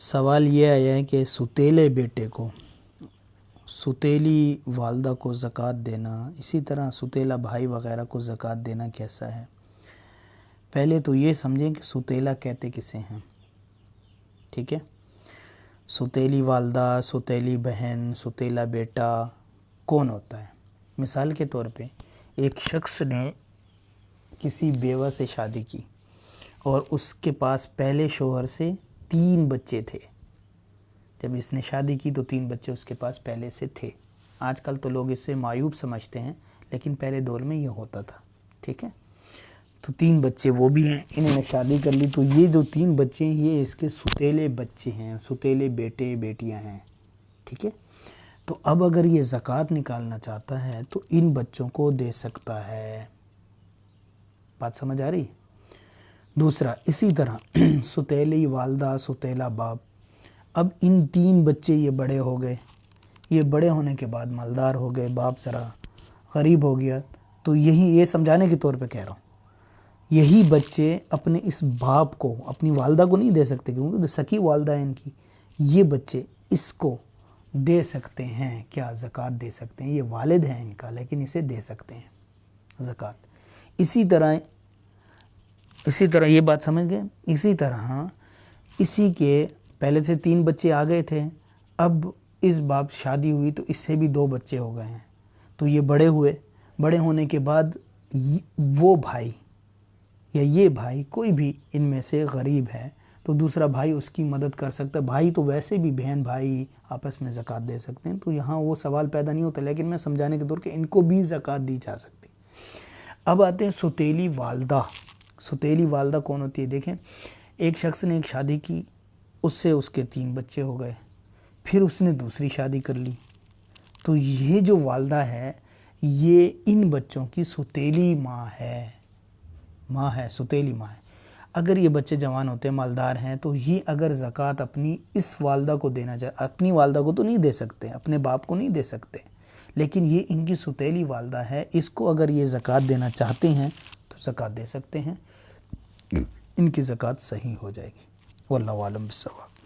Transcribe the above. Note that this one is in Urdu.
سوال یہ آیا ہے کہ ستیلے بیٹے کو ستیلی والدہ کو زکوٰۃ دینا، اسی طرح ستیلا بھائی وغیرہ کو زکوٰۃ دینا کیسا ہے؟ پہلے تو یہ سمجھیں کہ ستیلا کہتے کسے ہیں، ٹھیک ہے؟ ستیلی والدہ، ستیلی بہن، ستیلا بیٹا کون ہوتا ہے؟ مثال کے طور پہ ایک شخص نے کسی بیوہ سے شادی کی اور اس کے پاس پہلے شوہر سے 3 بچے تھے۔ جب اس نے شادی کی تو 3 بچے اس کے پاس پہلے سے تھے۔ آج کل تو لوگ اسے معیوب سمجھتے ہیں، لیکن پہلے دور میں یہ ہوتا تھا، ٹھیک ہے؟ تو 3 بچے وہ بھی ہیں، انہوں نے شادی کر لی، تو یہ جو 3 بچے ہیں یہ اس کے ستیلے بچے ہیں، ستیلے بیٹے بیٹیاں ہیں، ٹھیک ہے؟ تو اب اگر یہ زکوٰۃ نکالنا چاہتا ہے تو ان بچوں کو دے سکتا ہے۔ بات سمجھ آ رہی؟ دوسرا، اسی طرح ستیلی والدہ، ستیلا باپ، اب ان 3 بچے یہ بڑے ہو گئے، یہ بڑے ہونے کے بعد مالدار ہو گئے، باپ ذرا غریب ہو گیا، تو یہ سمجھانے کے طور پہ کہہ رہا ہوں، یہی بچے اپنے اس باپ کو، اپنی والدہ کو نہیں دے سکتے کیونکہ سکی والدہ ہے ان کی، یہ بچے اس کو دے سکتے ہیں، کیا زکوٰۃ دے سکتے ہیں، یہ والد ہیں ان کا لیکن اسے دے سکتے ہیں زکوٰۃ۔ اسی طرح یہ بات سمجھ گئے؟ اسی طرح اسی کے پہلے سے 3 بچے آ گئے تھے، اب اس باپ شادی ہوئی تو اس سے بھی 2 بچے ہو گئے ہیں، تو یہ بڑے ہوئے، بڑے ہونے کے بعد وہ بھائی یا یہ بھائی کوئی بھی ان میں سے غریب ہے تو دوسرا بھائی اس کی مدد کر سکتا ہے۔ بھائی تو ویسے بھی بہن بھائی آپس میں زکوٰۃ دے سکتے ہیں، تو یہاں وہ سوال پیدا نہیں ہوتا، لیکن میں سمجھانے کے طور کہ ان کو بھی زکوٰۃ دی جا سکتی۔ اب آتے ہیں ستیلی والدہ۔ ستیلی والدہ کون ہوتی ہے؟ دیکھیں، ایک شخص نے ایک شادی کی، اس سے اس کے 3 بچے ہو گئے، پھر اس نے دوسری شادی کر لی، تو یہ جو والدہ ہے یہ ان بچوں کی ستیلی ماں ہے، ستیلی ماں ہے۔ اگر یہ بچے جوان ہوتے ہیں، مالدار ہیں، تو یہ اگر زکوٰۃ اپنی اس والدہ کو دینا چاہے، اپنی والدہ کو تو نہیں دے سکتے، اپنے باپ کو نہیں دے سکتے، لیکن یہ ان کی ستیلی والدہ ہے، اس کو اگر یہ زکوٰۃ دینا چاہتے ہیں تو زکوٰۃ دے سکتے ہیں، ان کی زکوٰۃ صحیح ہو جائے گی۔ واللہ اعلم بالصواب۔